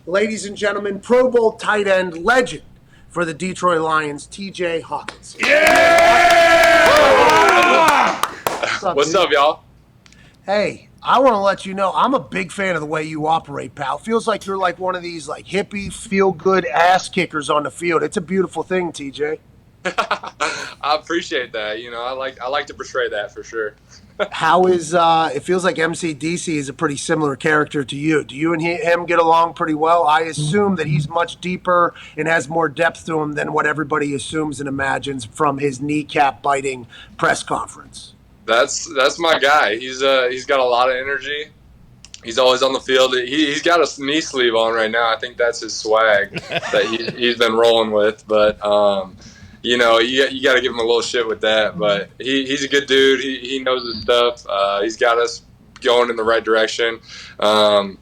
ladies and gentlemen, Pro Bowl tight end legend for the Detroit Lions, TJ Hockenson. Yeah! What's up, y'all? Hey, I want to let you know I'm a big fan of the way you operate, pal. Feels like you're like one of these like hippie, feel-good ass kickers on the field. It's a beautiful thing, TJ. I appreciate that. I like to portray that for sure. How is it feels like MCDC is a pretty similar character to you. Do you and him get along pretty well? I assume that he's much deeper and has more depth to him than what everybody assumes and imagines from his kneecap biting press conference. That's my guy. He's got a lot of energy. He's always on the field. He's got a knee sleeve on right now. I think that's his swag that he's been rolling with. But you got to give him a little shit with that. But he's a good dude. He knows his stuff. He's got us going in the right direction. And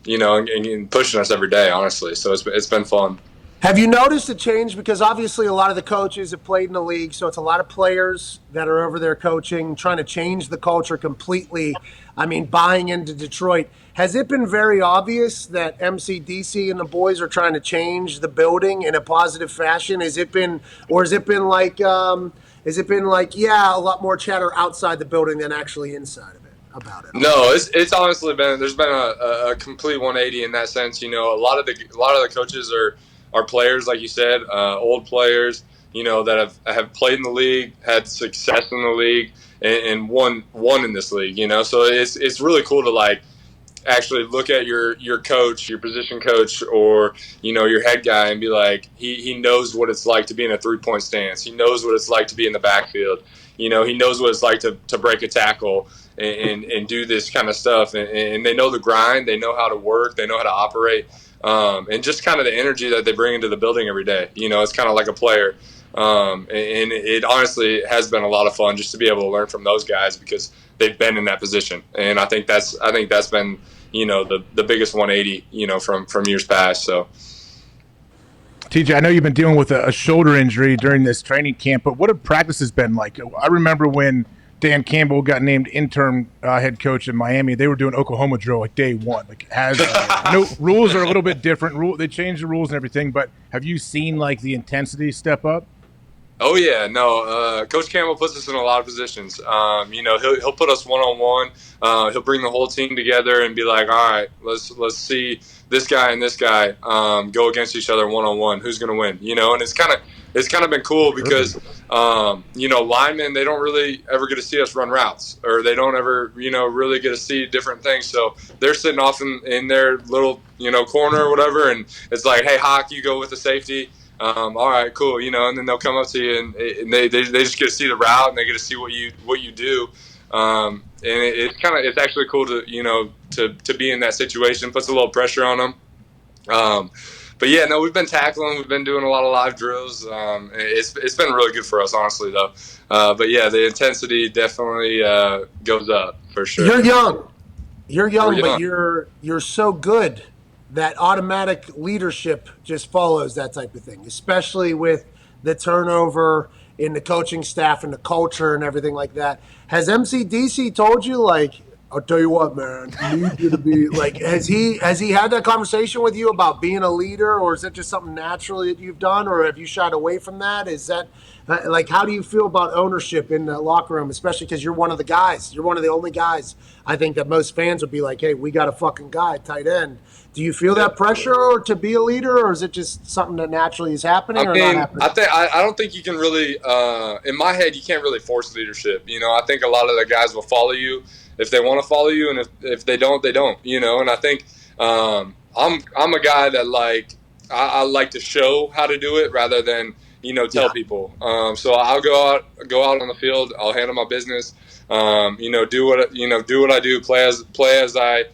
pushing us every day, honestly. So it's been fun. Have you noticed a change? Because obviously a lot of the coaches have played in the league, so it's a lot of players that are over there coaching, trying to change the culture completely. I mean, buying into Detroit. Has it been very obvious that MCDC and the boys are trying to change the building in a positive fashion? Has it been like, a lot more chatter outside the building than actually inside of it about it? No, it's honestly there's been a complete 180 in that sense. A lot of the coaches are players, like you said, old players, that have played in the league, had success in the league, and won in this league, So it's really cool to actually look at your coach, your position coach, or your head guy, and be like, he knows what it's like to be in a 3-point stance. He knows what it's like to be in the backfield. He knows what it's like to break a tackle and do this kind of stuff. And they know the grind. They know how to work. They know how to operate. And just kind of the energy that they bring into the building every day. It's kind of like a player. And it honestly has been a lot of fun just to be able to learn from those guys because they've been in that position. And I think that's been, the biggest 180, from years past. So. TJ, I know you've been dealing with a shoulder injury during this training camp, but what have practices been like? I remember when Dan Campbell got named interim head coach in Miami. They were doing Oklahoma drill day one. Rules are a little bit different. They changed the rules and everything. But have you seen the intensity step up? Oh yeah, no. Coach Campbell puts us in a lot of positions. He'll put us 1-on-1. He'll bring the whole team together and be like, all right, let's see this guy and this guy go against each other 1-on-1. Who's going to win? And it's kind of been cool because linemen, they don't really ever get to see us run routes, or they don't ever really get to see different things. So they're sitting off in their little corner or whatever, and it's like, hey, Hawk, you go with the safety. All right, cool. And then they'll come up to you and they just get to see the route and they get to see what you do. And it's actually cool to be in that situation. Puts a little pressure on them. But yeah, no, we've been tackling. We've been doing a lot of live drills. It's been really good for us, honestly, though. But yeah, the intensity definitely goes up for sure. You're young, but you're so good that automatic leadership just follows that type of thing, especially with the turnover in the coaching staff and the culture and everything like that. Has MCDC told you, I'll tell you what, man, I need you to be has he had that conversation with you about being a leader, or is that just something naturally that you've done, or have you shied away from that? Is that how do you feel about ownership in the locker room, especially because you're one of the guys, you're one of the only guys I think that most fans would be like, hey, we got a fucking guy, tight end. Do you feel that pressure to be a leader, or is it just something that naturally is happening or not happening? I don't think you can really, in my head, you can't really force leadership. I think a lot of the guys will follow you if they want to follow you, and if they don't, they don't. And I think I'm a guy that I like to show how to do it rather than tell people. So I'll go out on the field. I'll handle my business. Do what I do. Play as I.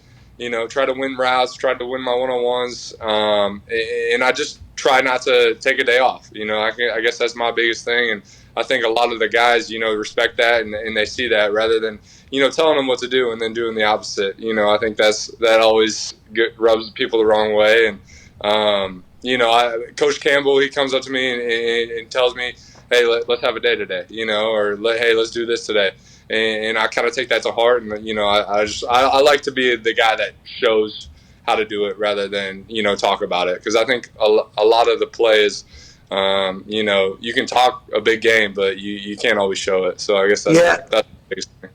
Try to win routes, try to win my one-on-ones, and I just try not to take a day off. I guess that's my biggest thing, and I think a lot of the guys, respect that and they see that rather than, telling them what to do and then doing the opposite. I think that always rubs people the wrong way. And, Coach Campbell, he comes up to me and tells me, hey, let's have a day today, or hey, let's do this today. And I kind of take that to heart, and I like to be the guy that shows how to do it rather than, talk about it. Because I think a lot of the plays, you can talk a big game, but you can't always show it. So I guess that's the biggest thing.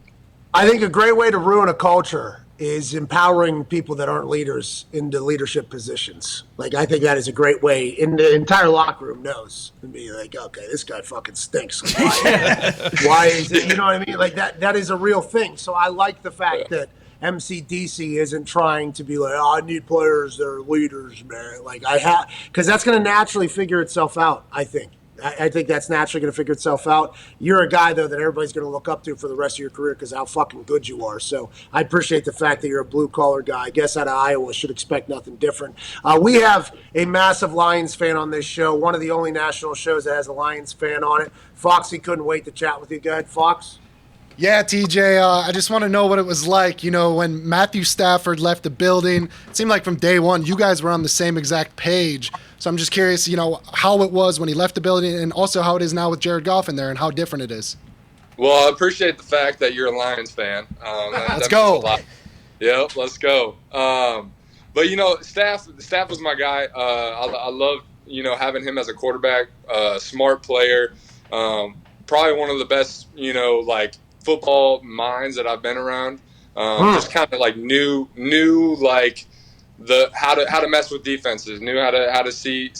I think a great way to ruin a culture is empowering people that aren't leaders into leadership positions. Like, I think that is a great way, and the entire locker room knows, and be like, okay, this guy fucking stinks. Why is it? You know what I mean? Like, that is a real thing. So I like the fact that MCDC isn't trying to be like, oh, I need players that are leaders, man. Like, because that's going to naturally figure itself out, I think. I think that's naturally going to figure itself out. You're a guy, though, that everybody's going to look up to for the rest of your career because how fucking good you are. So I appreciate the fact that you're a blue-collar guy. I guess out of Iowa, should expect nothing different. We have a massive Lions fan on this show, one of the only national shows that has a Lions fan on it. Foxy couldn't wait to chat with you. Go ahead, Fox. Yeah, TJ, I just want to know what it was like, when Matthew Stafford left the building. It seemed like from day one, you guys were on the same exact page. So I'm just curious, how it was when he left the building and also how it is now with Jared Goff in there and how different it is. Well, I appreciate the fact that you're a Lions fan. Let's go. Yep, let's go. But, Staff was my guy. I love, having him as a quarterback, smart player, probably one of the best, football minds that I've been around. Just kind of knew like how to mess with defenses, knew how to see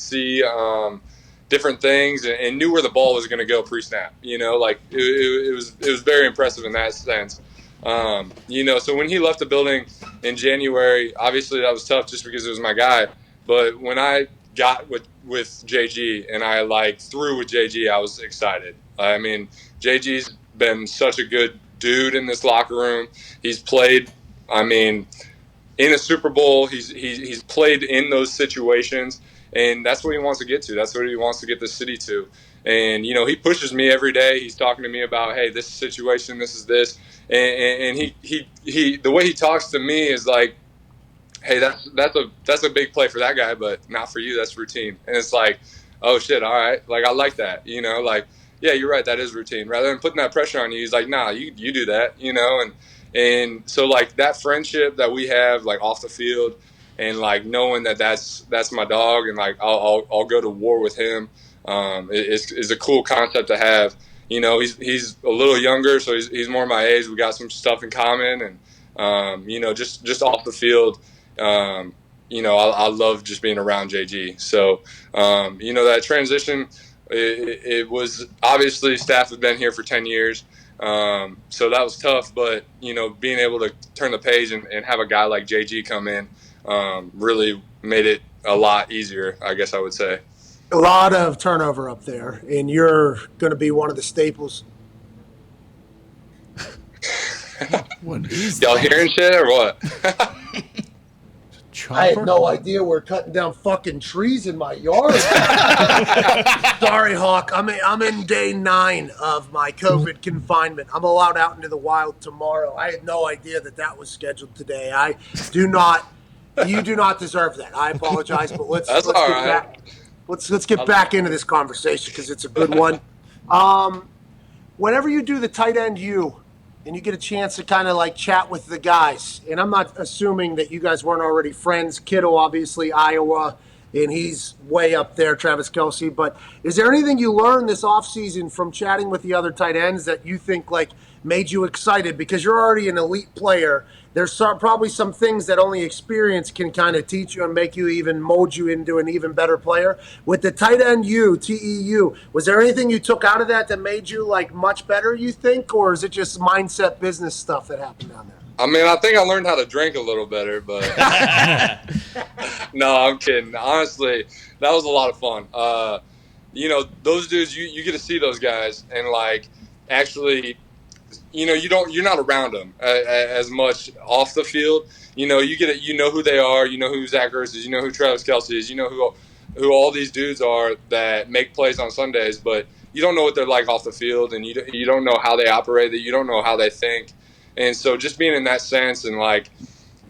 different things, and knew where the ball was going to go pre-snap. It was very impressive in that sense. So when he left the building in January, obviously that was tough just because it was my guy. But when I got with JG and I threw with JG, I was excited. I mean, JG's been such a good dude in this locker room. He's played, in a Super Bowl. He's played in those situations, and that's what he wants to get to. That's what he wants to get the city to. And he pushes me every day. He's talking to me about, hey, this situation, this is this, and he the way he talks to me is like, hey, that's a big play for that guy, but not for you. That's routine. And it's like, oh shit, all right, I like that, yeah, you're right. That is routine. Rather than putting that pressure on you, he's like, nah, you do that, and so that friendship that we have off the field, and knowing that that's my dog, and I'll go to war with him, is a cool concept to have. He's a little younger, so he's more my age. We got some stuff in common, and just off the field, I love just being around JG. So that transition. It was obviously Staff had been here for 10 years. So that was tough, but, being able to turn the page and have a guy like JG come in really made it a lot easier, I guess I would say. A lot of turnover up there, and you're going to be one of the staples. What is Y'all hearing shit or what? I had no idea we're cutting down fucking trees in my yard. Sorry, Hawk. I'm in day 9 of my COVID confinement. I'm allowed out into the wild tomorrow. I had no idea that was scheduled today. You do not deserve that. I apologize, but let's get back. Let's get back into this conversation because it's a good one. Whenever you do the tight end and you get a chance to kind of chat with the guys, and I'm not assuming that you guys weren't already friends. Kittle, obviously, Iowa, and he's way up there, Travis Kelce. But is there anything you learned this offseason from chatting with the other tight ends that you think made you excited? Because you're already an elite player. There's probably some things that only experience can kind of teach you and make you even mold you into an even better player. With the tight end TEU, was there anything you took out of that made you much better, you think? Or is it just mindset business stuff that happened down there? I think I learned how to drink a little better, but no, I'm kidding. Honestly, that was a lot of fun. Those dudes, you get to see those guys and actually, you're not around them as much off the field. You know who they are. You know who Zach Ertz is. You know who Travis Kelce is. You know who all these dudes are that make plays on Sundays, but you don't know what they're like off the field, and you don't know how they operate. That you don't know how they think. And so just being in that sense and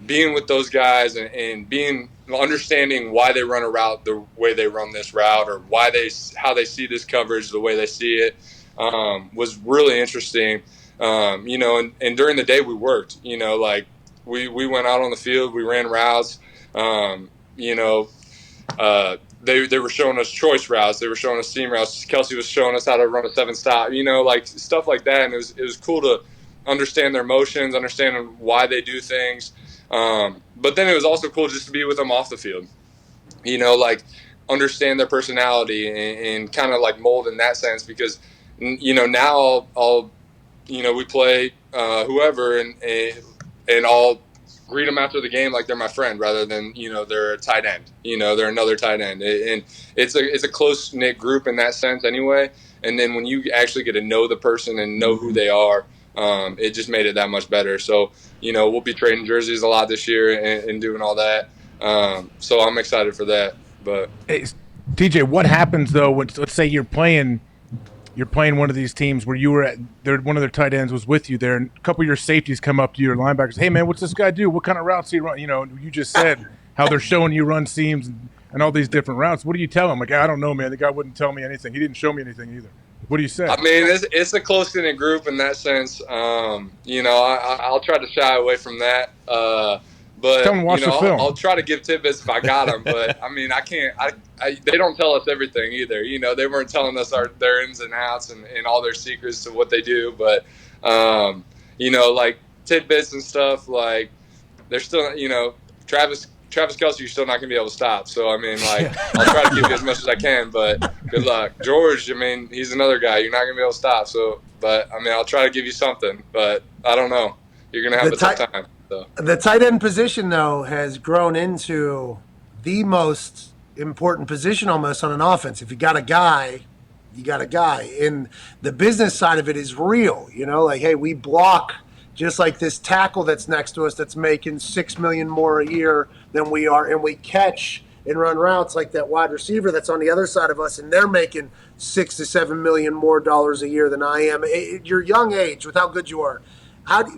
being with those guys and understanding why they run a route the way they run this route, or how they see this coverage the way they see it, was really interesting. And during the day we worked, we went out on the field, we ran routes, You know, they were showing us choice routes. They were showing us seam routes. Kelsey was showing us how to run a 7-stop, like stuff like that. And it was cool to understand their motions, understand why they do things. But then it was also cool just to be with them off the field, like understand their personality and kind of like mold in that sense, because, now I'll we play whoever and I'll greet them after the game like they're my friend rather than they're a tight end, they're another tight end, and it's a close knit group in that sense anyway. And then when you actually get to know the person and know who they are, it just made it that much better. So we'll be trading jerseys a lot this year and doing all that. So I'm excited for that. But hey, TJ, what happens though when, let's say you're playing one of these teams where you were at one of their tight ends was with you there, and a couple of your safeties come up to your linebackers, hey man, what's this guy do? What kind of routes he run? You just said how they're showing you run seams and all these different routes. What do you tell them? Like, I don't know, man. The guy wouldn't tell me anything. He didn't show me anything either. What do you say? I mean, it's a close-knit group in that sense. I'll try to shy away from that. But tell them to watch the film. I'll try to give tidbits if I got them. But I mean, I can't. They don't tell us everything either. They weren't telling us their ins and outs and all their secrets to what they do. But like tidbits and stuff. Like they're still, Travis Kelce, you're still not going to be able to stop. So, I mean, like, I'll try to give you as much as I can, but good luck. George, I mean, he's another guy. You're not going to be able to stop. So, but, I mean, I'll try to give you something, but I don't know. You're going to have a tough time. So. The tight end position, though, has grown into the most important position almost on an offense. If you got a guy, you got a guy. And the business side of it is real, like, hey, we block – just like this tackle that's next to us that's making $6 million more a year than we are, and we catch and run routes like that wide receiver that's on the other side of us, and they're making $6 to $7 million more dollars a year than I am. At your young age, with how good you are,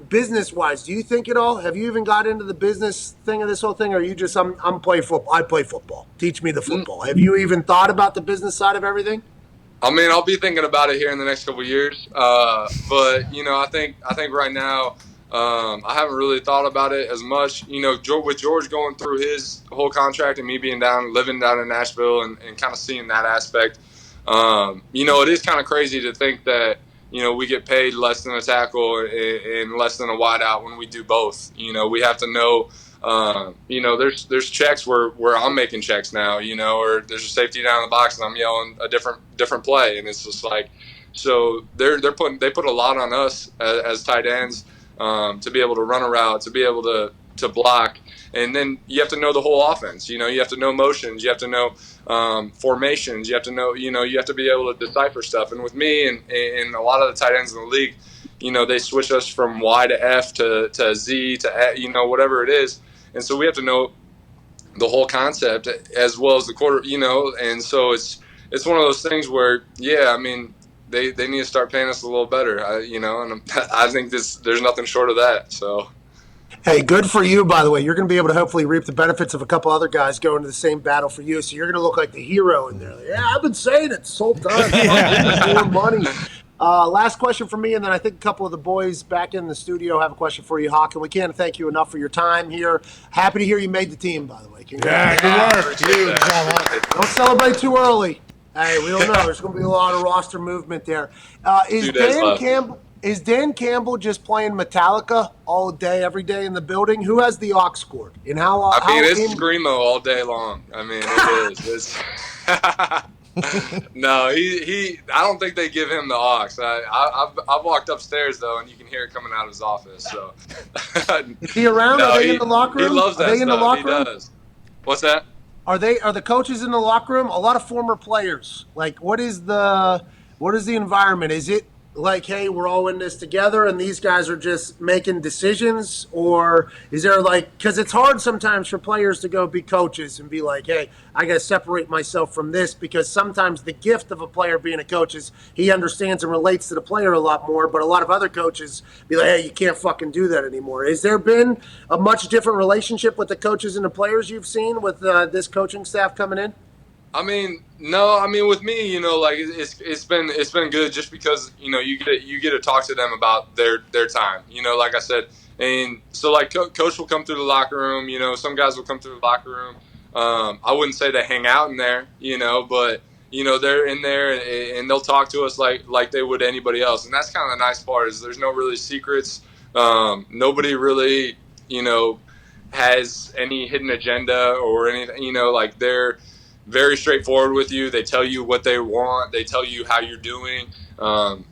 business-wise, do you think at all? Have you even got into the business thing of this whole thing, or are you just I'm play football? I play football. Teach me the football. Have you even thought about the business side of everything? I mean, I'll be thinking about it here in the next couple of years. But I think right now, I haven't really thought about it as much. With George going through his whole contract and me being living down in Nashville and kind of seeing that aspect, it is kind of crazy to think that we get paid less than a tackle and less than a wideout when we do both. We have to know. There's checks where I'm making checks now, or there's a safety down in the box and I'm yelling a different play, and it's just like, so they put a lot on us as tight ends to be able to run a route, to be able to block, and then you have to know the whole offense. You have to know motions, you have to know formations, you have to know, you have to be able to decipher stuff. And with me and a lot of the tight ends in the league, they switch us from Y to F to Z to whatever it is. And so we have to know the whole concept as well as the quarter, and so it's one of those things where, yeah, I mean, they need to start paying us a little better, and I think there's nothing short of that. So, hey, good for you, by the way. You're going to be able to hopefully reap the benefits of a couple other guys going to the same battle for you, so you're going to look like the hero in there. Yeah, I've been saying it this whole time. More money. Last question for me, and then I think a couple of the boys back in the studio have a question for you, Hawk. And we can't thank you enough for your time here. Happy to hear you made the team, by the way. Congrats. Good work. Don't celebrate too early. Hey, we don't know. There's going to be a lot of roster movement there. Is Dan Campbell just playing Metallica all day, every day in the building? Who has the aux cord? And it's Screamo all day long. I mean, it is. No, I don't think they give him the aux. I've walked upstairs though, and you can hear it coming out of his office. So is he around? No, are they in the locker room? He loves that Are they stuff. in the locker room? Does. What's that? Are the coaches in the locker room? A lot of former players. Like, what is the environment? Is it like, hey, we're all in this together and these guys are just making decisions? Or is there because it's hard sometimes for players to go be coaches and be like, hey, I got to separate myself from this, because sometimes the gift of a player being a coach is he understands and relates to the player a lot more. But a lot of other coaches be like, hey, you can't fucking do that anymore. Has there been a much different relationship with the coaches and the players you've seen with this coaching staff coming in? I mean, no. I mean, with me, it's been good just because you get to talk to them about their time. Like I said, And so, like, coach will come through the locker room. You know, some guys will come through the locker room. I wouldn't say they hang out in there, you know, but, you know, they're in there and they'll talk to us like they would anybody else. And that's kind of the nice part is there's no really secrets. Nobody really, you know, has any hidden agenda or anything, you know, like they're very straightforward with you. They tell you what they want. They tell you how you're doing.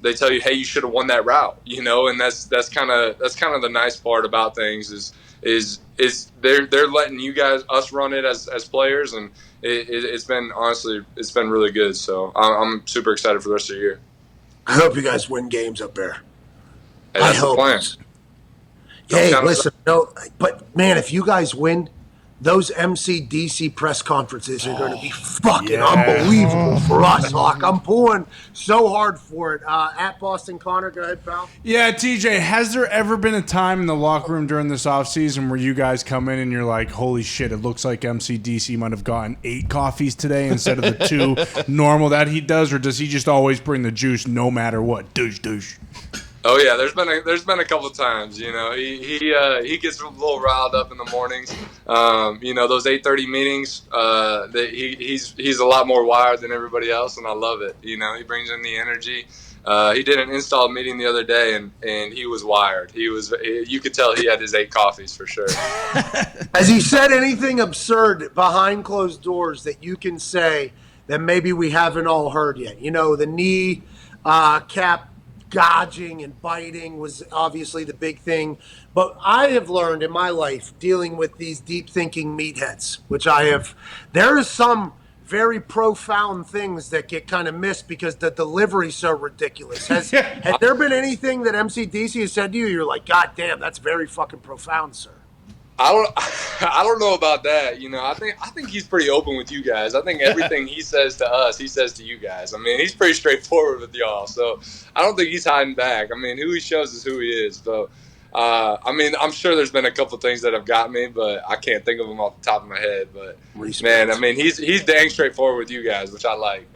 They tell you, hey, you should have won that route, you know, and that's kind of the nice part about things is they're letting you guys, us run it as players. And it's been, honestly, it's been really good. So I'm super excited for the rest of the year. I hope you guys win games up there. Hey, that's the plan. Hey, listen, no, but man, if you guys win, those MCDC press conferences are going to be fucking unbelievable for us, Hawk. I'm pulling so hard for it. At Boston Connor, go ahead, pal. Yeah, TJ, has there ever been a time in the locker room during this offseason where you guys come in and you're like, holy shit, it looks like MCDC might have gotten 8 coffees today instead of the 2 normal that he does, or does he just always bring the juice no matter what? Douche. Oh yeah, there's been a couple of times. You know, he gets a little riled up in the mornings. You know, those 8:30 meetings. He's a lot more wired than everybody else, and I love it. You know, he brings in the energy. He did an install meeting the other day, and he was wired. You could tell he had his 8 coffees for sure. Has he said anything absurd behind closed doors that you can say that maybe we haven't all heard yet? You know, the knee cap gouging and biting was obviously the big thing. But I have learned in my life dealing with these deep thinking meatheads, which there is some very profound things that get kind of missed because the delivery's so ridiculous. Has there been anything that MCDC has said to you, you're like, God damn, that's very fucking profound, sir? I don't know about that. You know, I think he's pretty open with you guys. I think everything he says to us, he says to you guys. I mean, he's pretty straightforward with y'all. So I don't think he's hiding back. I mean, who he shows is who he is. So, I mean, I'm sure there's been a couple things that have got me, but I can't think of them off the top of my head. But man, I mean, he's dang straightforward with you guys, which I like.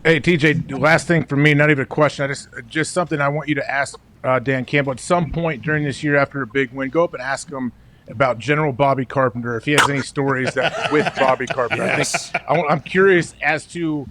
Hey, TJ, last thing for me, not even a question. Just something I want you to ask Dan Campbell at some point during this year after a big win. Go up and ask him about General Bobby Carpenter, if he has any stories with Bobby Carpenter. Yes. I'm curious as to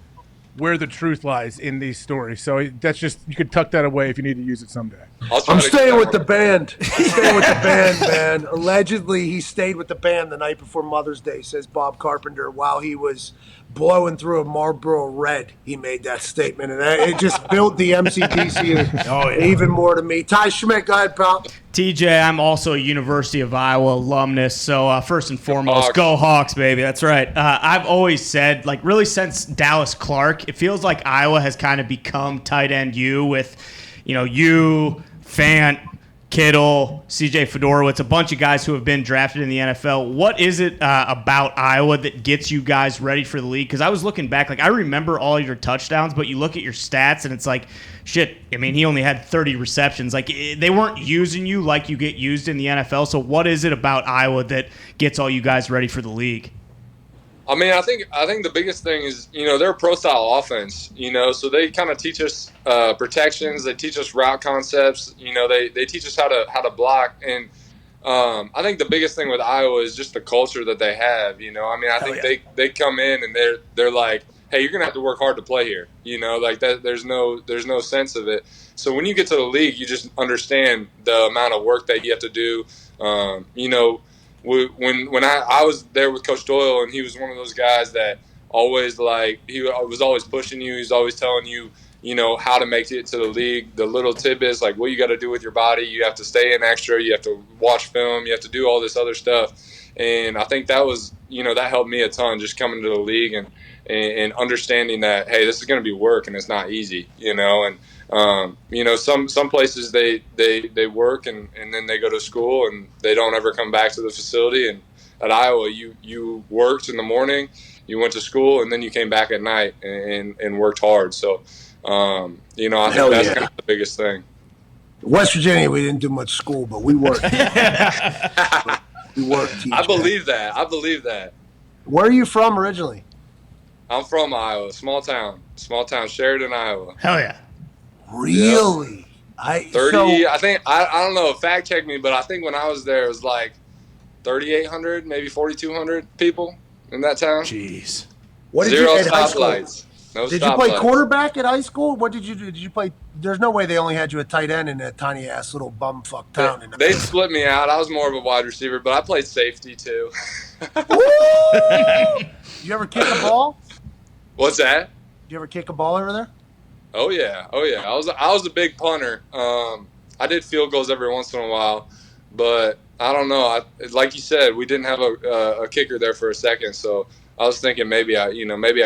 where the truth lies in these stories. So that's just, you could tuck that away if you need to use it someday. I'm staying with the band. I'm staying with the band, man. Allegedly, he stayed with the band the night before Mother's Day, says Bob Carpenter, while he was blowing through a Marlboro Red. He made that statement, and it just built the MCDC even more to me. Ty Schmidt, go ahead, pal. TJ, I'm also a University of Iowa alumnus, so first and foremost, go Hawks, baby. That's right. I've always said, like, really since Dallas Clark, it feels like Iowa has kind of become tight end U with, you know, you, Fant, Kittle, CJ Fedorowicz, a bunch of guys who have been drafted in the NFL. What is it about Iowa that gets you guys ready for the league? Because I was looking back, like, I remember all your touchdowns, but you look at your stats and it's like, shit, I mean, he only had 30 receptions. Like, they weren't using you like you get used in the NFL. So what is it about Iowa that gets all you guys ready for the league? I mean, I think the biggest thing is, you know, they're a pro-style offense, you know, so they kind of teach us protections. They teach us route concepts. You know, they teach us how to block. And I think the biggest thing with Iowa is just the culture that they have. You know, I mean, I think they come in and they're like, hey, you're gonna have to work hard to play here. You know, like that. There's no sense of it. So when you get to the league, you just understand the amount of work that you have to do. You know. When I was there with Coach Doyle, and he was one of those guys that always, like, he was always pushing you. He's always telling you, you know, how to make it to the league, the little tidbits, like what you got to do with your body. You have to stay in extra. You have to watch film. You have to do all this other stuff. And I think that was, you know, that helped me a ton just coming to the league and understanding that, hey, this is going to be work and it's not easy, you know. And you know, some places they work and then they go to school and they don't ever come back to the facility. And at Iowa, you worked in the morning, you went to school, and then you came back at night and worked hard. So, you know, I think that's kind of the biggest thing. West Virginia, we didn't do much school, but we worked. We worked. TJ. I believe that. Where are you from originally? I'm from Iowa, small town, Sheridan, Iowa. Hell yeah. Really? 30. I think I don't know. Fact check me, but I think when I was there, it was like 3,800, maybe 4,200 people in that town. Jeez. What did Zero you at high school? stoplights. No Did you play stoplights. quarterback at high school? What did you do? Did you play? There's no way they only had you at tight end in that tiny ass little bumfuck town. They split me out. I was more of a wide receiver, but I played safety too. You ever kick a ball? What's that? Did you ever kick a ball over there? Oh yeah. I was a big punter. I did field goals every once in a while, but I don't know. Like you said, we didn't have a kicker there for a second, so I was thinking maybe I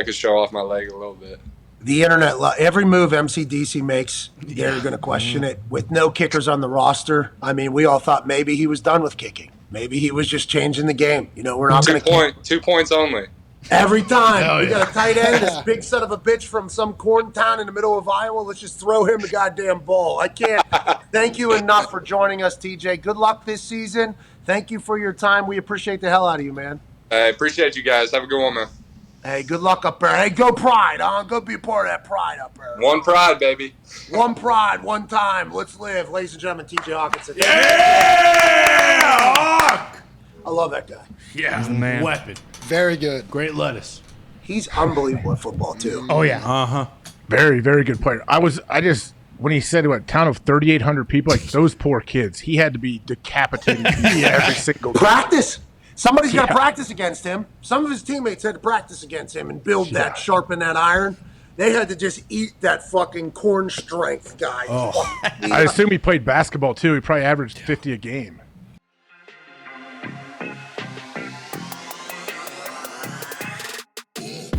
could show off my leg a little bit. The internet, every move MCDC makes, they're going to question it. With no kickers on the roster, I mean, we all thought maybe he was done with kicking. Maybe he was just changing the game. We're not going to 2 points only. Every time. We got a tight end, this big son of a bitch from some corn town in the middle of Iowa. Let's just throw him the goddamn ball. I can't. Thank you enough for joining us, TJ. Good luck this season. Thank you for your time. We appreciate the hell out of you, man. I appreciate you guys. Have a good one, man. Hey, good luck up there. Hey, go Pride, huh? Go be a part of that Pride up there. One pride, baby. One Pride, one time. Let's live. Ladies and gentlemen, TJ Hockenson. Yeah! I love that guy. Yeah, man. Weapon. Very good. Great lettuce. He's unbelievable at football, too. Oh yeah. Uh-huh. Very, very good player. When he said what town of 3,800 people, like those poor kids, he had to be decapitating every single day. Practice. Somebody's got to practice against him. Some of his teammates had to practice against him and build that, sharpen that iron. They had to just eat that fucking corn strength guy. I assume he played basketball too. He probably averaged 50 a game.